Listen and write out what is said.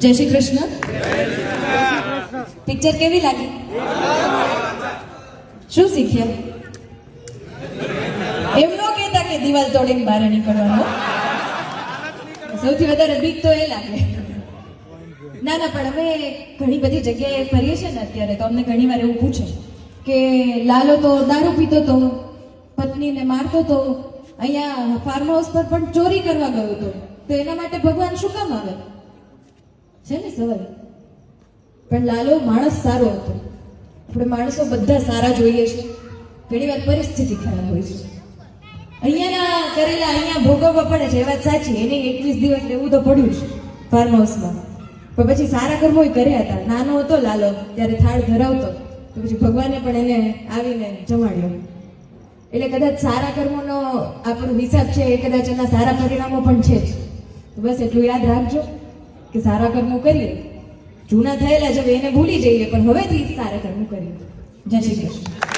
જય શ્રી કૃષ્ણ. પિક્ચર કેવી લાગી? શું શીખ્યા? એમ ન કહેતા કે દિવાલ તોડીને બહાર નીકળવાનું. સૌથી વધારે બીક તો એ લાગે. ના ના, પણ અમે ઘણી બધી જગ્યાએ ફરીએ છીએ ને અત્યારે, તો અમને ઘણી વાર એવું પૂછે કે લાલો તો દારૂ પીતો તો, પત્નીને મારતો તો, અહીંયા ફાર્મ હાઉસ પર પણ ચોરી કરવા ગયો હતો, તો એના માટે ભગવાન શું કામ આવે? છે ને સવાલ. પણ લાલો માણસ સારો હતો. આપણે માણસો બધા સારા જોઈએ છે. ઘણી વાર પરિસ્થિતિ ખરાબ હોય છે, અહીંયાના કરેલા અહીંયા ભોગવવા પડે છે, એ વાત સાચી. એને 21 દિવસ રહેવું તો પડ્યું છે ફાર્મ હાઉસમાં, પણ પછી સારા કર્મો કર્યા હતા. નાનો હતો લાલો ત્યારે થાળ ધરાવતો, તો પછી ભગવાને પણ એને આવીને જમાડ્યો. એટલે કદાચ સારા કર્મોનો આપણો હિસાબ છે, એ કદાચ એના સારા પરિણામો પણ છે જ. તો બસ એટલું યાદ રાખજો કે સારા કર્મો કરીએ, જૂના થયેલા છે એને ભૂલી જઈએ, પણ હવેથી સારા કર્મો કરીએ. જય શ્રી કૃષ્ણ.